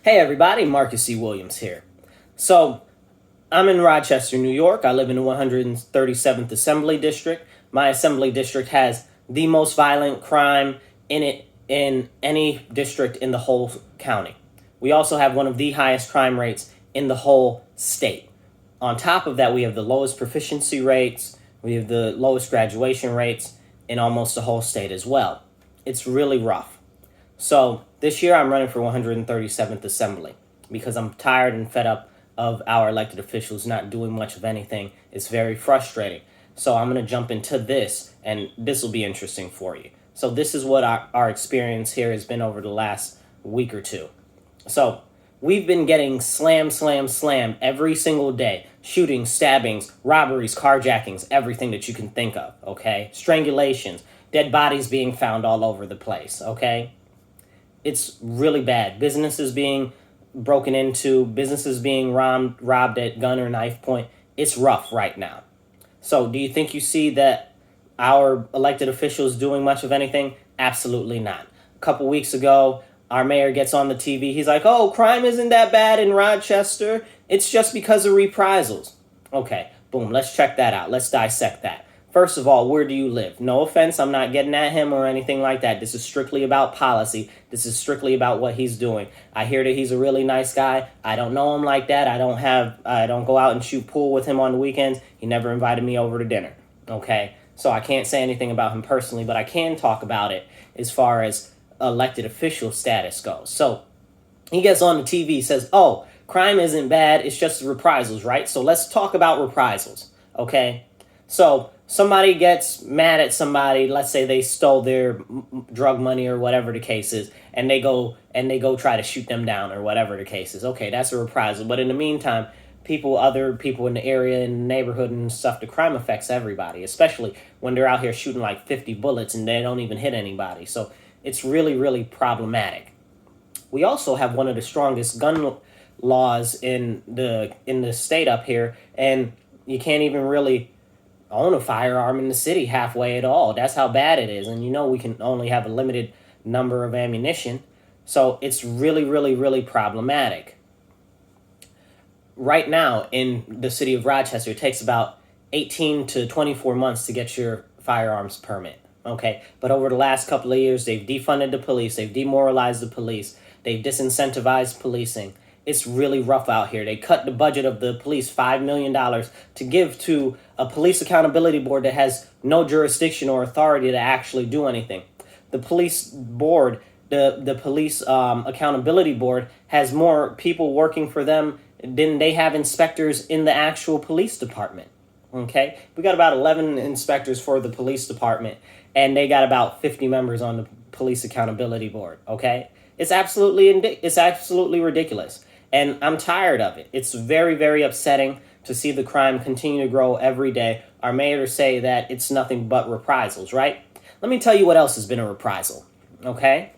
Hey everybody, Marcus C. Williams here. So, I'm in Rochester, New York. I live in the 137th Assembly District. My Assembly District has the most violent crime in it in any district in the whole county. We also have one of the highest crime rates in the whole state. On top of that, we have the lowest proficiency rates, we have the lowest graduation rates in almost the whole state as well. It's really rough. So this year I'm running for 137th Assembly because I'm tired and fed up of our elected officials not doing much of anything. It's very frustrating. So I'm going to jump into this, and this will be interesting for you. So this is what our experience here has been over the last week or two. So we've been getting slammed every single day. Shootings, stabbings, robberies, carjackings, everything that you can think of, okay? Strangulations, dead bodies being found all over the place, okay? It's really bad. Businesses being broken into, businesses being robbed at gun or knife point. It's rough right now. So do you think you see that our elected officials doing much of anything? Absolutely not. A couple weeks ago, our mayor gets on the TV. He's like, oh, crime isn't that bad in Rochester. It's just because of reprisals. Okay, boom, let's check that out. Let's dissect that. First of all, where do you live? No offense, I'm not getting at him or anything like that. This is strictly about policy. This is strictly about what he's doing. I hear that he's a really nice guy. I don't know him like that. I don't go out and shoot pool with him on the weekends. He never invited me over to dinner. Okay? So I can't say anything about him personally, but I can talk about it as far as elected official status goes. So he gets on the TV, says, oh, crime isn't bad. It's just reprisals, right? So let's talk about reprisals. Okay? So somebody gets mad at somebody, let's say they stole their drug money or whatever the case is, and they go try to shoot them down or whatever the case is. Okay, that's a reprisal. But in the meantime, other people in the area, in the neighborhood and stuff, the crime affects everybody, especially when they're out here shooting like 50 bullets and they don't even hit anybody. So it's really, really problematic. We also have one of the strongest gun laws in the state up here, and you can't even really own a firearm in the city halfway at all. That's how bad it is. And we can only have a limited number of ammunition. So it's really, really, really problematic. Right now in the city of Rochester, it takes about 18 to 24 months to get your firearms permit. Okay. But over the last couple of years, they've defunded the police. They've demoralized the police. They've disincentivized policing. It's really rough out here. They cut the budget of the police $5 million to give to a police accountability board that has no jurisdiction or authority to actually do anything. The police board, the police accountability board has more people working for them than they have inspectors in the actual police department. Okay? We got about 11 inspectors for the police department, and they got about 50 members on the police accountability board. Okay? It's absolutely ridiculous. And I'm tired of it. It's very, very upsetting to see the crime continue to grow every day. Our mayor say that it's nothing but reprisals, right? Let me tell you what else has been a reprisal, okay?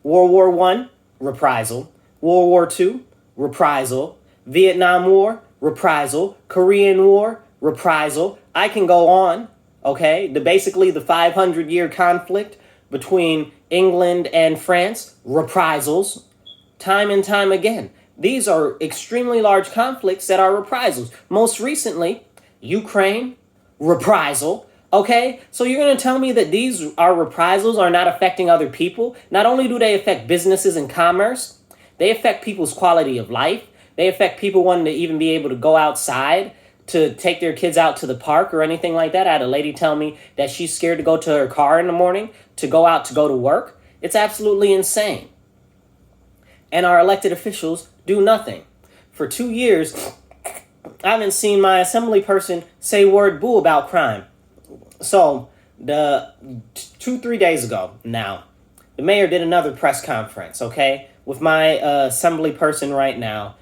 World War I, reprisal. World War II, reprisal. Vietnam War, reprisal. Korean War, reprisal. I can go on, okay? Basically the 500-year conflict between England and France, reprisals. Time and time again. These are extremely large conflicts that are reprisals. Most recently, Ukraine, reprisal. Okay? So you're going to tell me that these reprisals are not affecting other people? Not only do they affect businesses and commerce, they affect people's quality of life. They affect people wanting to even be able to go outside to take their kids out to the park or anything like that. I had a lady tell me that she's scared to go to her car in the morning to go to work. It's absolutely insane. And our elected officials do nothing. For 2 years, I haven't seen my assembly person say word boo about crime. So, 2-3 days ago now, the mayor did another press conference, okay, with my assembly person right now,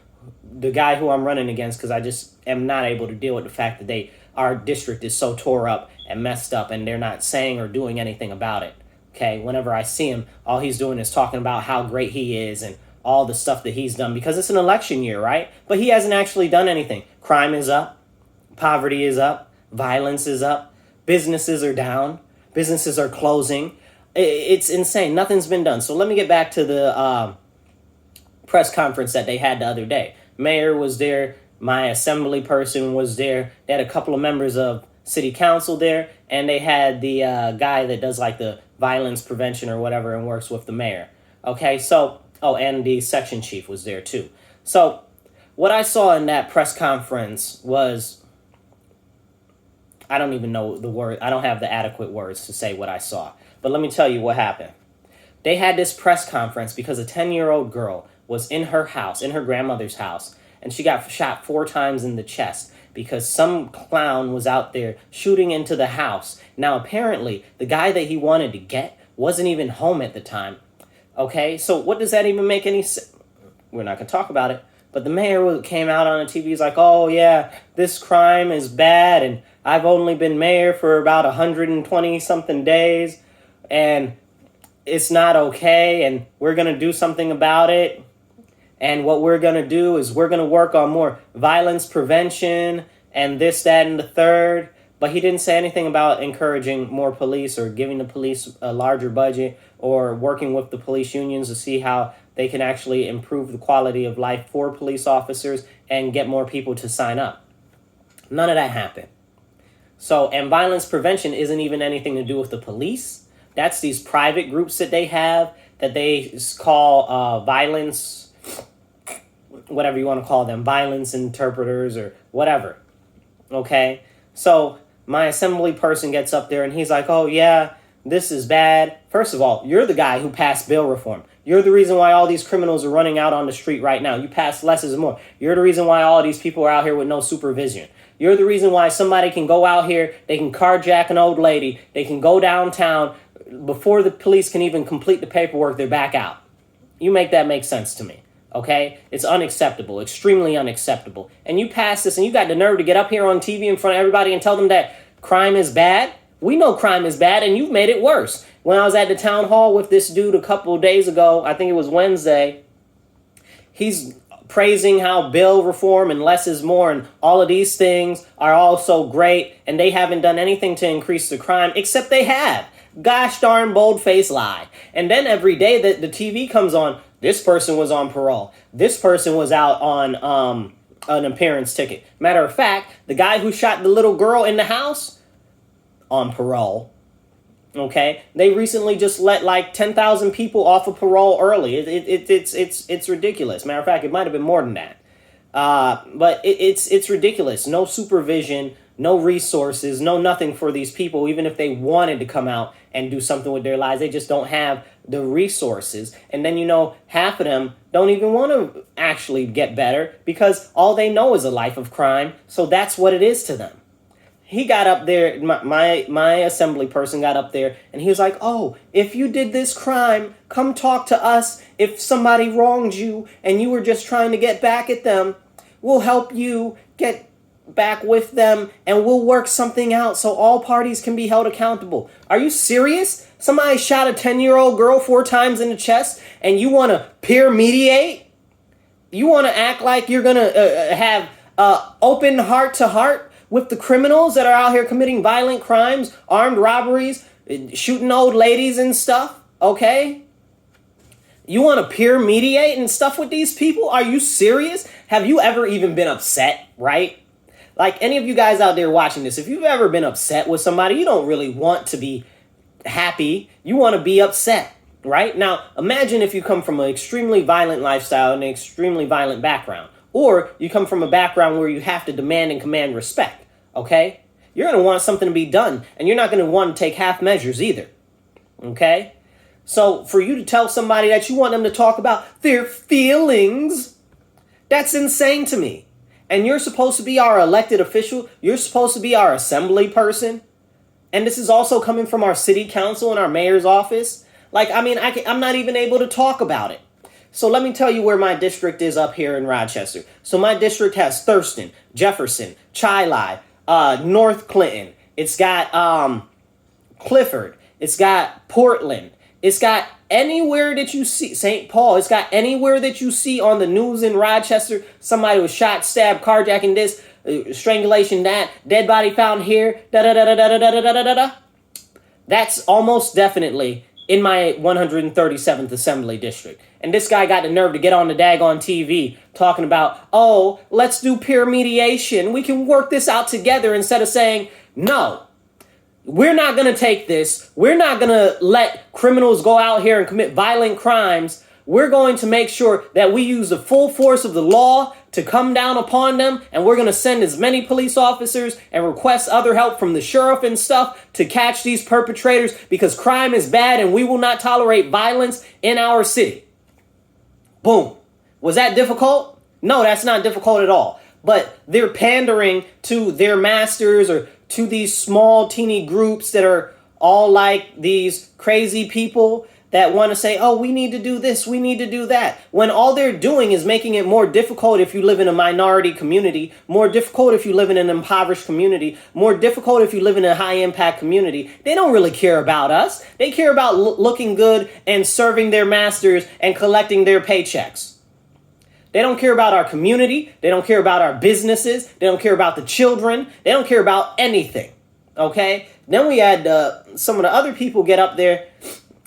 the guy who I'm running against, because I just am not able to deal with the fact that our district is so tore up and messed up, and they're not saying or doing anything about it. Okay, whenever I see him, all he's doing is talking about how great he is and all the stuff that he's done, because it's an election year, right? But he hasn't actually done anything. Crime is up. Poverty is up. Violence is up. Businesses are down. Businesses are closing. It's insane. Nothing's been done. So let me get back to the press conference that they had the other day. Mayor was there. My assembly person was there. They had a couple of members of city council there, and they had the guy that does like the violence prevention or whatever and works with the mayor. Okay, so, and the section chief was there too. So what I saw in that press conference was, I don't even know the word. I don't have the adequate words to say what I saw. But let me tell you what happened. They had this press conference because a 10-year-old girl was in her house, in her grandmother's house, and she got shot 4 times in the chest because some clown was out there shooting into the house. Now, apparently, the guy that he wanted to get wasn't even home at the time. Okay, so what does that even make any sense? We're not going to talk about it. But the mayor came out on the TV. He's like, oh, yeah, this crime is bad, and I've only been mayor for about 120-something days, and it's not okay, and we're going to do something about it. And what we're going to do is we're going to work on more violence prevention and this, that, and the third. But he didn't say anything about encouraging more police or giving the police a larger budget or working with the police unions to see how they can actually improve the quality of life for police officers and get more people to sign up. None of that happened. So, and violence prevention isn't even anything to do with the police. That's these private groups that they have that they call violence, whatever you want to call them, violence interpreters or whatever. Okay? So my assembly person gets up there and he's like, oh, yeah, this is bad. First of all, you're the guy who passed bail reform. You're the reason why all these criminals are running out on the street right now. You passed less is more. You're the reason why all these people are out here with no supervision. You're the reason why somebody can go out here, they can carjack an old lady, they can go downtown. Before the police can even complete the paperwork, they're back out. You make that make sense to me, okay? It's unacceptable, extremely unacceptable. And you pass this and you got the nerve to get up here on TV in front of everybody and tell them that crime is bad? We know crime is bad, and you've made it worse. When I was at the town hall with this dude a couple of days ago, I think it was Wednesday, he's praising how bail reform and less is more and all of these things are all so great, and they haven't done anything to increase the crime, except they have. Gosh darn bold-faced lie. And then every day that the TV comes on, this person was on parole. This person was out on an appearance ticket. Matter of fact, the guy who shot the little girl in the house, on parole. Okay, they recently just let like 10,000 people off of parole early. It's ridiculous. Matter of fact, it might have been more than that. But it's ridiculous. No supervision, no resources, no nothing for these people. Even if they wanted to come out and do something with their lives, they just don't have the resources. And then, half of them don't even want to actually get better because all they know is a life of crime. So that's what it is to them. He got up there, my assembly person got up there, and he was like, oh, if you did this crime, come talk to us. If somebody wronged you and you were just trying to get back at them, we'll help you get back with them, and we'll work something out so all parties can be held accountable. Are you serious? Somebody shot a 10-year-old girl 4 times in the chest, and you want to peer mediate? You want to act like you're going to have open heart-to-heart with the criminals that are out here committing violent crimes, armed robberies, shooting old ladies and stuff, okay? You want to peer mediate and stuff with these people? Are you serious? Have you ever even been upset, right? Like any of you guys out there watching this, if you've ever been upset with somebody, you don't really want to be happy. You want to be upset, right? Now, imagine if you come from an extremely violent lifestyle and an extremely violent background. Or you come from a background where you have to demand and command respect, okay? You're going to want something to be done, and you're not going to want to take half measures either, okay? So for you to tell somebody that you want them to talk about their feelings, that's insane to me. And you're supposed to be our elected official. You're supposed to be our assembly person. And this is also coming from our city council and our mayor's office. Like, I'm not even able to talk about it. So let me tell you where my district is up here in Rochester. So my district has Thurston, Jefferson, Chi-Li, North Clinton. It's got Clifford. It's got Portland. It's got anywhere that you see, St. Paul. It's got anywhere that you see on the news in Rochester. Somebody was shot, stabbed, carjacking this, strangulation that, dead body found here, da-da-da-da-da-da-da-da-da-da. That's almost definitely in my 137th Assembly District. And this guy got the nerve to get on the daggone TV talking about, oh, let's do peer mediation. We can work this out together, instead of saying, no, we're not going to take this. We're not going to let criminals go out here and commit violent crimes. We're going to make sure that we use the full force of the law to come down upon them. And we're going to send as many police officers and request other help from the sheriff and stuff to catch these perpetrators, because crime is bad and we will not tolerate violence in our city. Boom. Was that difficult? No, that's not difficult at all. But they're pandering to their masters, or to these small teeny groups that are all like these crazy people that want to say, oh, we need to do this, we need to do that, when all they're doing is making it more difficult if you live in a minority community, more difficult if you live in an impoverished community, more difficult if you live in a high impact community. They don't really care about us. They care about looking good and serving their masters and collecting their paychecks. They don't care about our community. They don't care about our businesses. They don't care about the children. They don't care about anything. Okay? Then we had some of the other people get up there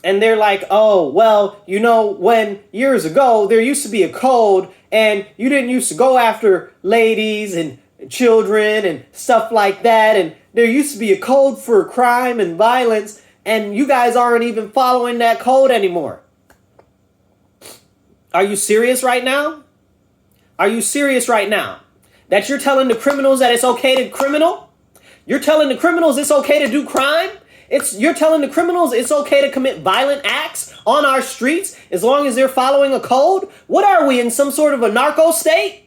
and they're like, oh, well, you know, when years ago there used to be a code and you didn't used to go after ladies and children and stuff like that. And there used to be a code for crime and violence, and you guys aren't even following that code anymore. Are you serious right now? Are you serious right now? That you're telling the criminals that it's okay to criminal? You're telling the criminals it's okay to do crime? You're telling the criminals it's okay to commit violent acts on our streets as long as they're following a code? What are we, in some sort of a narco state?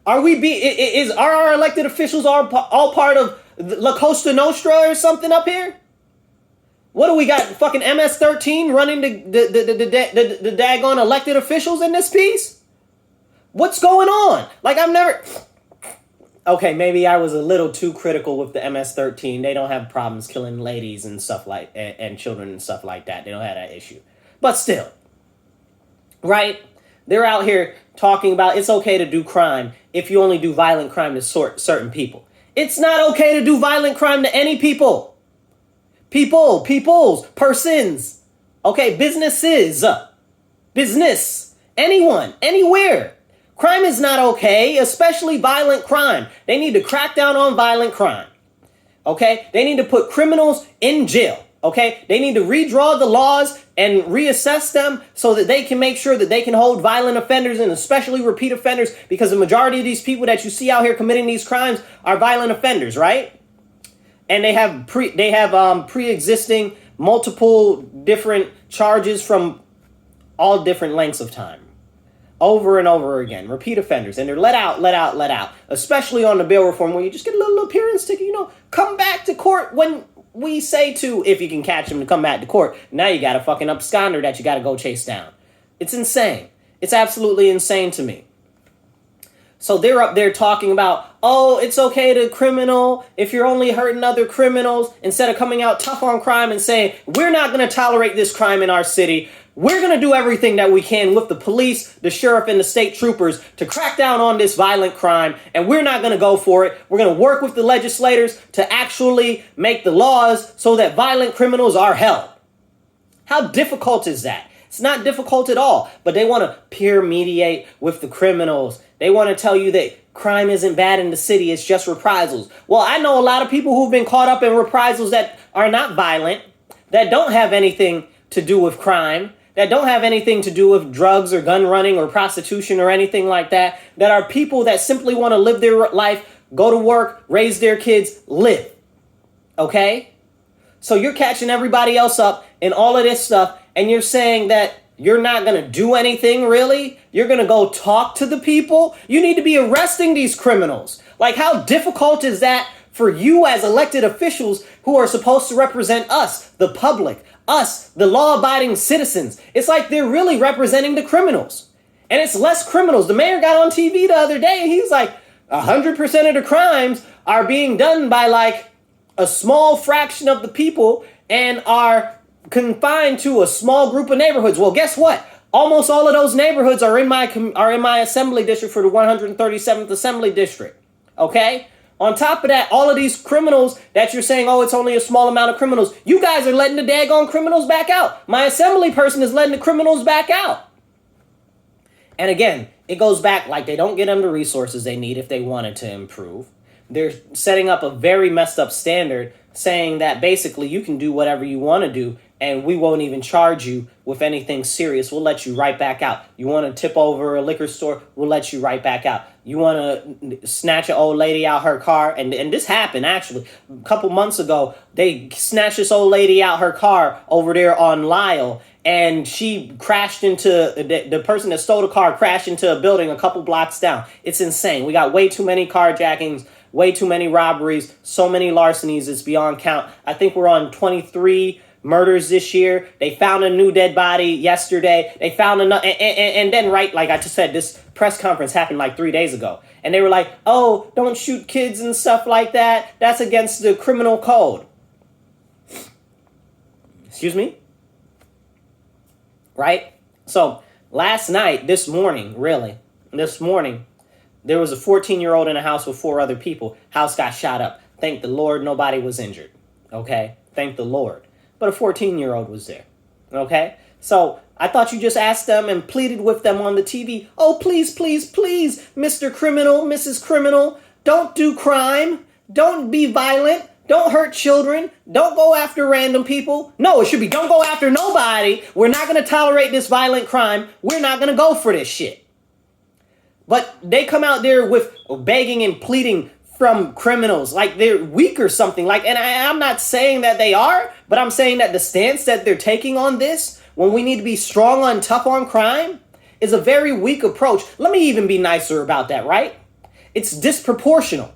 Are our elected officials all part of La Costa Nostra or something up here? What do we got? Fucking MS-13 running the daggone elected officials in this piece? What's going on? Like, okay, maybe I was a little too critical with the MS-13. They don't have problems killing ladies and stuff like, and children and stuff like that. They don't have that issue. But still, right? They're out here talking about it's okay to do crime if you only do violent crime to certain people. It's not okay to do violent crime to any people. Peoples, persons. Okay, businesses. Business. Anyone, anywhere. Crime is not okay, especially violent crime. They need to crack down on violent crime. Okay? They need to put criminals in jail. Okay? They need to redraw the laws and reassess them so that they can make sure that they can hold violent offenders, and especially repeat offenders, because the majority of these people that you see out here committing these crimes are violent offenders, right? And they have pre-existing multiple different charges from all different lengths of time. Over and over again, repeat offenders, and they're let out, especially on the bail reform, where you just get a little appearance ticket, come back to court when we say to, if you can catch them, to come back to court. Now you got a fucking absconder that you got to go chase down. It's insane. It's absolutely insane to me. So they're up there talking about, oh, it's okay to criminal if you're only hurting other criminals, instead of coming out tough on crime and saying, we're not going to tolerate this crime in our city. We're going to do everything that we can with the police, the sheriff, and the state troopers to crack down on this violent crime, and we're not going to go for it. We're going to work with the legislators to actually make the laws so that violent criminals are held. How difficult is that? It's not difficult at all, but they want to peer mediate with the criminals. They want to tell you that crime isn't bad in the city, it's just reprisals. Well, I know a lot of people who've been caught up in reprisals that are not violent, that don't have anything to do with crime, that don't have anything to do with drugs or gun running or prostitution or anything like that, that are people that simply want to live their life, go to work, raise their kids, live. Okay? So you're catching everybody else up in all of this stuff, and you're saying that you're not going to do anything, really? You're going to go talk to the people? You need to be arresting these criminals. Like, how difficult is that for you as elected officials who are supposed to represent us, the public, us, the law-abiding citizens? It's like they're really representing the criminals. And it's less criminals. The mayor got on TV the other day, and he's like, 100% of the crimes are being done by like a small fraction of the people and are confined to a small group of neighborhoods. Well, guess what? Almost all of those neighborhoods are in my assembly district for the 137th Assembly District. Okay? On top of that, all of these criminals that you're saying, oh, it's only a small amount of criminals. You guys are letting the daggone criminals back out. My assembly person is letting the criminals back out. And again, it goes back like they don't get them the resources they need if they wanted to improve. They're setting up a very messed up standard saying that basically you can do whatever you want to do and we won't even charge you with anything serious. We'll let you right back out. You want to tip over a liquor store? We'll let you right back out. You want to snatch an old lady out her car? And this happened, actually. A couple months ago, they snatched this old lady out her car over there on Lyle. And she crashed into, the person that stole the car crashed into a building a couple blocks down. It's insane. We got way too many carjackings, way too many robberies, so many larcenies, it's beyond count. I think we're on 23 murders this year. They found a new dead body yesterday. They found another, and then right, like I just said, this press conference happened like 3 days ago. And they were like, oh, don't shoot kids and stuff like that. That's against the criminal code. Excuse me? Right? So this morning, there was a 14-year-old in a house with 4 other people. House got shot up. Thank the Lord, nobody was injured. Okay? Thank the Lord. But a 14-year-old was there. Okay? So I thought you just asked them and pleaded with them on the TV. Oh, please, please, please, Mr. Criminal, Mrs. Criminal, don't do crime. Don't be violent. Don't hurt children. Don't go after random people. No, it should be don't go after nobody. We're not going to tolerate this violent crime. We're not going to go for this shit. But they come out there with begging and pleading from criminals like they're weak or something. And I'm not saying that they are, but I'm saying that the stance that they're taking on this, when we need to be strong and tough on crime, is a very weak approach. Let me even be nicer about that, right? It's disproportional.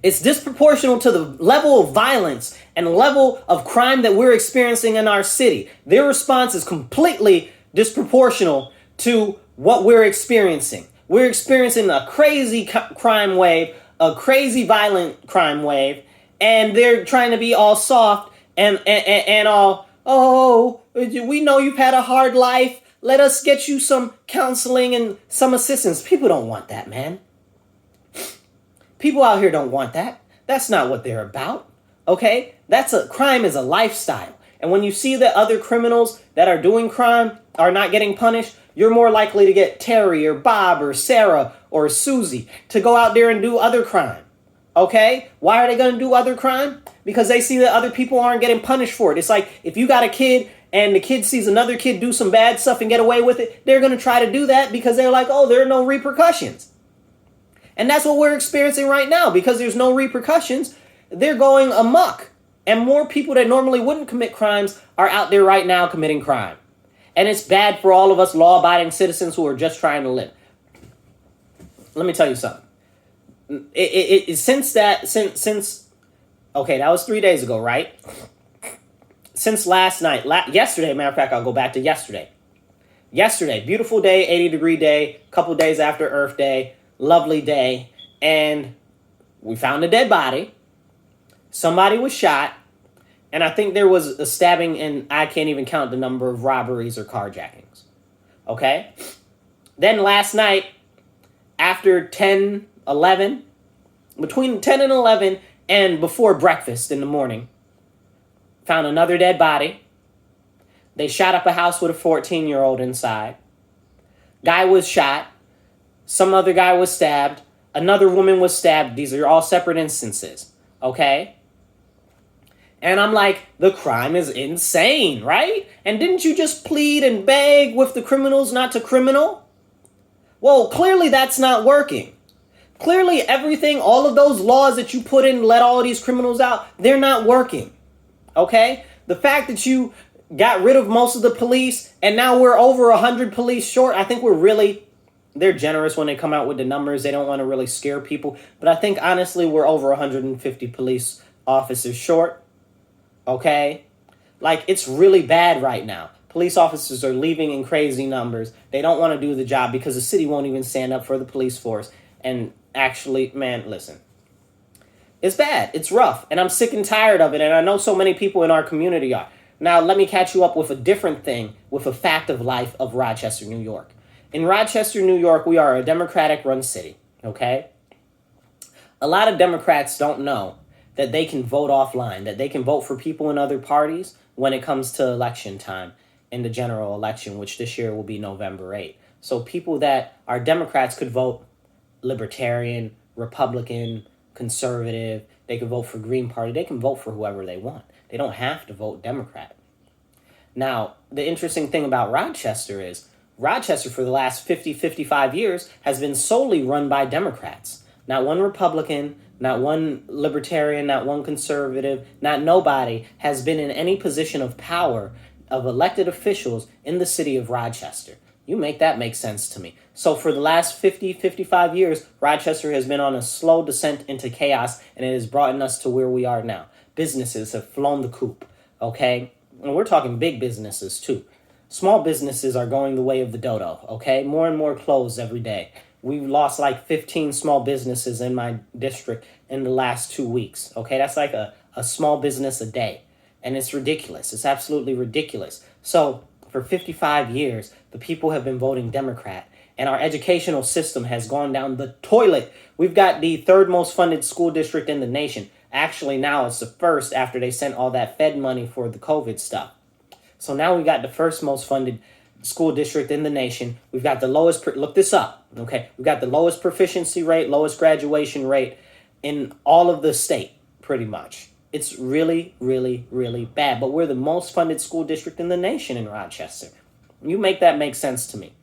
It's disproportional to the level of violence and level of crime that we're experiencing in our city. Their response is completely disproportional to what we're experiencing. We're experiencing a crazy crime wave, a crazy violent crime wave, and they're trying to be all soft and all, oh, we know you've had a hard life. Let us get you some counseling and some assistance. People don't want that, man. People out here don't want that. That's not what they're about. Okay? Crime is a lifestyle. And when you see that other criminals that are doing crime are not getting punished, you're more likely to get Terry or Bob or Sarah or Susie to go out there and do other crime. Okay? Why are they going to do other crime? Because they see that other people aren't getting punished for it. It's like if you got a kid and the kid sees another kid do some bad stuff and get away with it, they're going to try to do that because they're like, oh, there are no repercussions. And that's what we're experiencing right now. Because there's no repercussions, they're going amok. And more people that normally wouldn't commit crimes are out there right now committing crime. And it's bad for all of us law-abiding citizens who are just trying to live. Let me tell you something. Okay, that was 3 days ago, right? Since last night, yesterday, matter of fact, I'll go back to yesterday. Yesterday, beautiful day, 80-degree day, couple days after Earth Day, lovely day, and we found a dead body. Somebody was shot, and I think there was a stabbing, and I can't even count the number of robberies or carjackings. Okay? Then last night, after 10, 11, between 10 and 11 and before breakfast in the morning, found another dead body. They shot up a house with a 14-year-old inside. Guy was shot. Some other guy was stabbed. Another woman was stabbed. These are all separate instances. Okay? And I'm like, the crime is insane, right? And didn't you just plead and beg with the criminals not to criminal? Well, clearly that's not working. Clearly everything, all of those laws that you put in, let all these criminals out, they're not working. Okay? The fact that you got rid of most of the police and now we're over 100 police short, I think they're generous when they come out with the numbers. They don't want to really scare people. But I think, honestly, we're over 150 police officers short. Okay? Like, it's really bad right now. Police officers are leaving in crazy numbers. They don't want to do the job because the city won't even stand up for the police force. And actually, man, listen. It's bad. It's rough. And I'm sick and tired of it. And I know so many people in our community are. Now, let me catch you up with a different thing, with a fact of life of Rochester, New York. In Rochester, New York, we are a Democratic-run city, okay? A lot of Democrats don't know that they can vote offline, that they can vote for people in other parties when it comes to election time in the general election, which this year will be November 8th. So people that are Democrats could vote Libertarian, Republican, Conservative. They could vote for Green Party. They can vote for whoever they want. They don't have to vote Democrat. Now, the interesting thing about Rochester is Rochester for the last 50, 55 years has been solely run by Democrats. Not one Republican, not one Libertarian, not one Conservative, not nobody has been in any position of power of elected officials in the city of Rochester. You make that make sense to me. So for the last 50, 55 years, Rochester has been on a slow descent into chaos, and it has brought us to where we are now. Businesses have flown the coop, okay? And we're talking big businesses too. Small businesses are going the way of the dodo, okay? More and more closed every day. We've lost like 15 small businesses in my district in the last 2 weeks, okay? That's like a small business a day. And it's ridiculous. It's absolutely ridiculous. So for 55 years, the people have been voting Democrat, and our educational system has gone down the toilet. We've got the third most funded school district in the nation. Actually, now it's the first after they sent all that Fed money for the COVID stuff. So now we got the first most funded school district in the nation. We've got the lowest, look this up, okay? We've got the lowest proficiency rate, lowest graduation rate in all of the state, pretty much. It's really, really, really bad. But we're the most funded school district in the nation in Rochester. You make that make sense to me.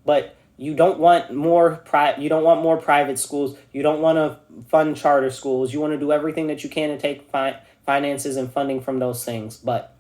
But you don't want more private schools. You don't want to fund charter schools. You want to do everything that you can to take finances and funding from those things. But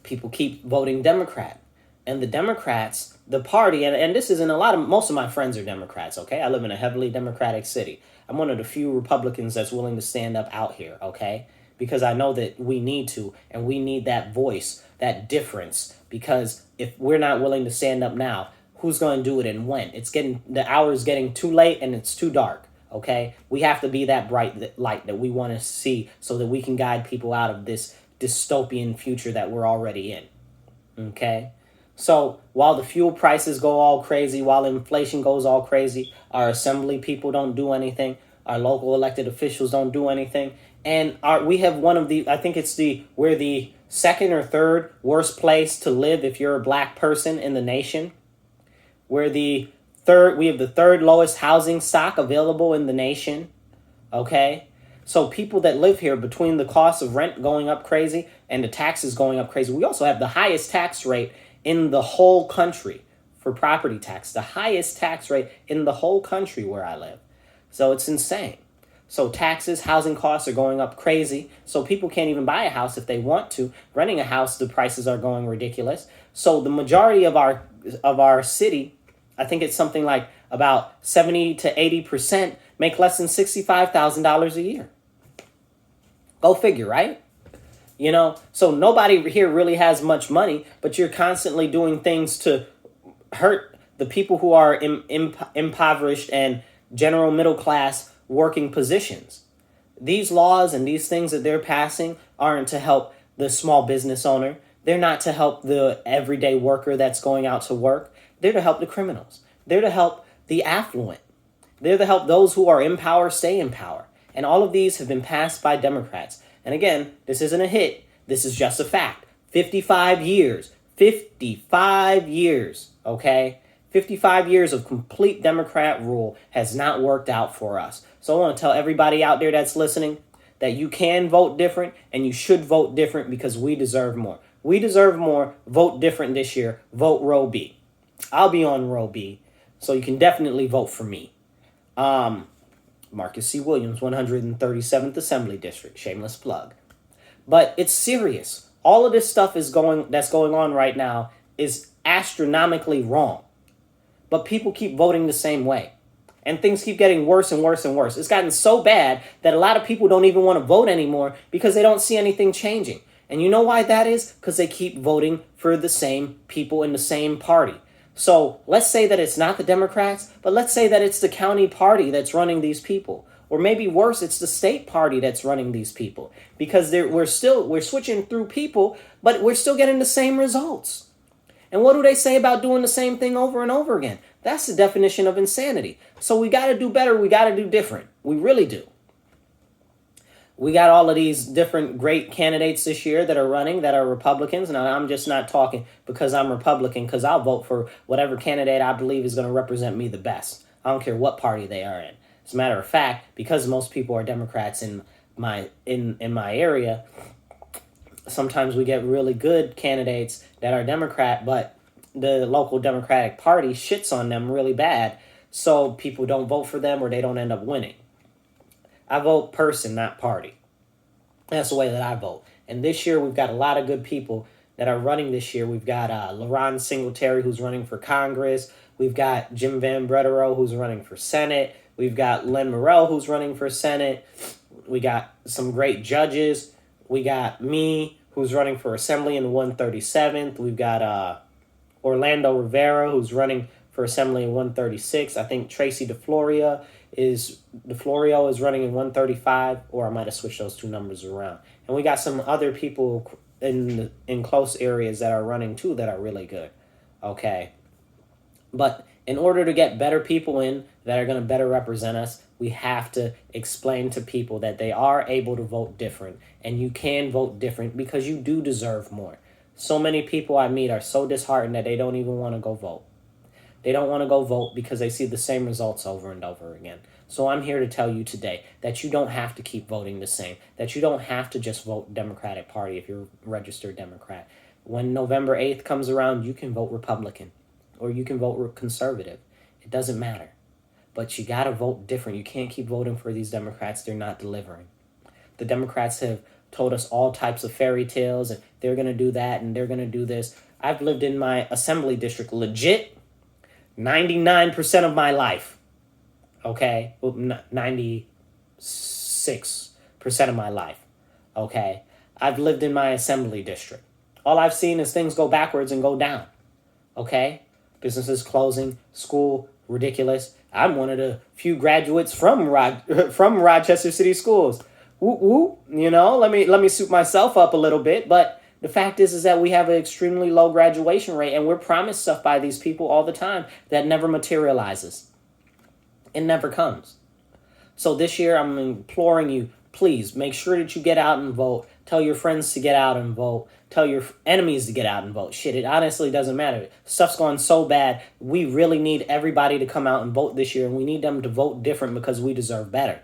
people keep voting Democrat. And the Democrats, the party, and this isn't most of my friends are Democrats, okay? I live in a heavily Democratic city. I'm one of the few Republicans that's willing to stand up out here, okay? Because I know that we need to, and we need that voice, that difference. Because if we're not willing to stand up now, who's going to do it and when? The hour is getting too late and it's too dark, okay? We have to be that bright light that we want to see so that we can guide people out of this dystopian future that we're already in, okay? So while the fuel prices go all crazy, while inflation goes all crazy, our assembly people don't do anything. Our local elected officials don't do anything. And we have we're the second or third worst place to live if you're a black person in the nation. We have the third lowest housing stock available in the nation. Okay? So people that live here, between the cost of rent going up crazy and the taxes going up crazy, we also have the highest tax rate in the whole country for property tax, the highest tax rate in the whole country where I live. So it's insane. So taxes, housing costs are going up crazy. So people can't even buy a house if they want to. Renting a house, the prices are going ridiculous. So the majority of our city, I think it's something like about 70 to 80% make less than $65,000 a year. Go figure, right? You know, so nobody here really has much money, but you're constantly doing things to hurt the people who are impoverished and general middle class working positions. These laws and these things that they're passing aren't to help the small business owner. They're not to help the everyday worker that's going out to work. They're to help the criminals. They're to help the affluent. They're to help those who are in power stay in power. And all of these have been passed by Democrats. And again, this isn't a hit. This is just a fact. 55 years. 55 years, okay? 55 years of complete Democrat rule has not worked out for us. So I want to tell everybody out there that's listening that you can vote different and you should vote different because we deserve more. We deserve more. Vote different this year. Vote row B. I'll be on row B, so you can definitely vote for me. Marcus C. Williams, 137th Assembly District. Shameless plug. But it's serious. All of this stuff that's going on right now is astronomically wrong. But people keep voting the same way. And things keep getting worse and worse and worse. It's gotten so bad that a lot of people don't even want to vote anymore because they don't see anything changing. And you know why that is? Because they keep voting for the same people in the same party. So let's say that it's not the Democrats, but let's say that it's the county party that's running these people. Or maybe worse, it's the state party that's running these people. Because we're switching through people, but we're still getting the same results. And what do they say about doing the same thing over and over again? That's the definition of insanity. So we got to do better. We got to do different. We really do. We got all of these different great candidates this year that are running that are Republicans. Now, I'm just not talking because I'm Republican, because I'll vote for whatever candidate I believe is going to represent me the best. I don't care what party they are in. As a matter of fact, because most people are Democrats in my area, sometimes we get really good candidates that are Democrat, but the local Democratic Party shits on them really bad, so people don't vote for them or they don't end up winning. I vote person, not party. That's the way that I vote. And this year, we've got a lot of good people that are running this year. We've got LaRon Singletary, who's running for Congress. We've got Jim Van Bretero, who's running for Senate. We've got Len Morell, who's running for Senate. We got some great judges. We got me, who's running for Assembly in the 137th. We've got Orlando Rivera, who's running for Assembly in 136. I think Tracy DeFlorio is running in 135, or I might have switched those two numbers around. And we got some other people in close areas that are running too that are really good. Okay. But in order to get better people in that are going to better represent us, we have to explain to people that they are able to vote different, and you can vote different because you do deserve more. So many people I meet are so disheartened that they don't even want to go vote. They don't want to go vote because they see the same results over and over again. So I'm here to tell you today that you don't have to keep voting the same, that you don't have to just vote Democratic Party if you're a registered Democrat. When November 8th comes around, you can vote Republican or you can vote conservative. It doesn't matter. But you got to vote different. You can't keep voting for these Democrats. They're not delivering. The Democrats have told us all types of fairy tales, and they're going to do that and they're going to do this. I've lived in my assembly district legit 99% of my life, okay? 96% of my life, okay? I've lived in my assembly district. All I've seen is things go backwards and go down, okay? Businesses closing, school, ridiculous. I'm one of the few graduates from Rochester City Schools. Woo woo, let me suit myself up a little bit, but the fact is that we have an extremely low graduation rate, and we're promised stuff by these people all the time that never materializes. It never comes. So this year, I'm imploring you, please make sure that you get out and vote. Tell your friends to get out and vote. Tell your enemies to get out and vote. Shit, it honestly doesn't matter. Stuff's going so bad. We really need everybody to come out and vote this year, and we need them to vote different because we deserve better.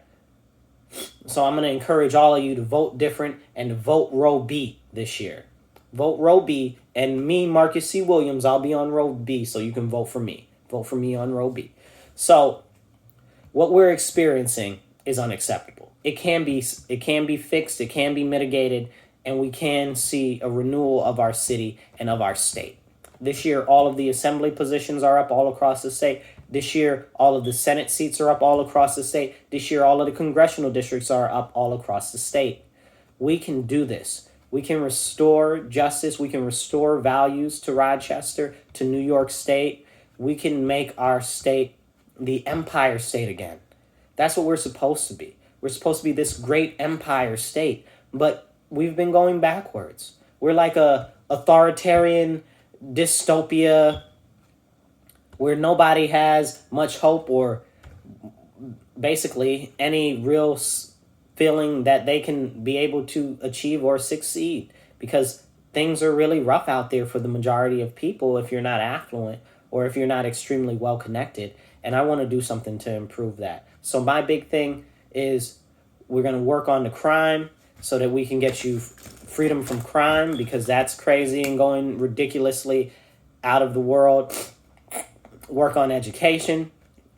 So I'm going to encourage all of you to vote different and to vote row B this year. Vote row B, and me, Marcus C. Williams, I'll be on row B, so you can vote for me. Vote for me on row B. So what we're experiencing is unacceptable. It can be fixed, it can be mitigated, and we can see a renewal of our city and of our state. This year, all of the assembly positions are up all across the state. This year, all of the Senate seats are up all across the state. This year, all of the congressional districts are up all across the state. We can do this. We can restore justice. We can restore values to Rochester, to New York State. We can make our state the empire state again. That's what we're supposed to be. We're supposed to be this great empire state, but we've been going backwards. We're like a authoritarian dystopia where nobody has much hope or basically any real feeling that they can be able to achieve or succeed, because things are really rough out there for the majority of people if you're not affluent or if you're not extremely well connected. And I want to do something to improve that. So my big thing is we're going to work on the crime so that we can get you freedom from crime, because that's crazy and going ridiculously out of the world. Work on education,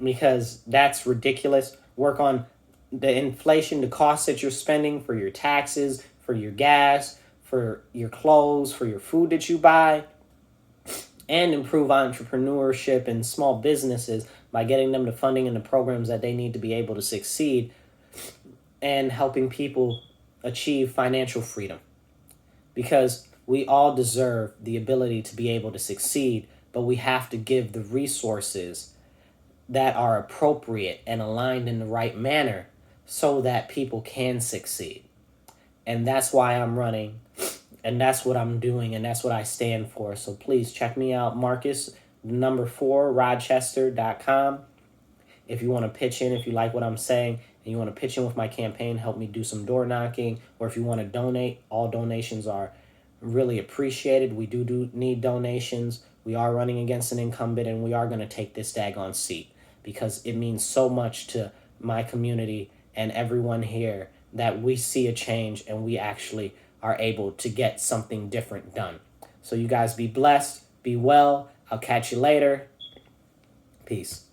because that's ridiculous. Work on the inflation, the costs that you're spending for your taxes, for your gas, for your clothes, for your food that you buy, and improve entrepreneurship and small businesses by getting them the funding and the programs that they need to be able to succeed, and helping people achieve financial freedom. Because we all deserve the ability to be able to succeed, but we have to give the resources that are appropriate and aligned in the right manner so that people can succeed. And that's why I'm running, and that's what I'm doing, and that's what I stand for. So please check me out, Marcus number 4, Rochester.com. If you want to pitch in, if you like what I'm saying, and you want to pitch in with my campaign, help me do some door knocking, or if you want to donate, all donations are really appreciated. We do need donations. We are running against an incumbent, and we are going to take this daggone seat because it means so much to my community and everyone here that we see a change and we actually are able to get something different done. So you guys be blessed, be well. I'll catch you later. Peace.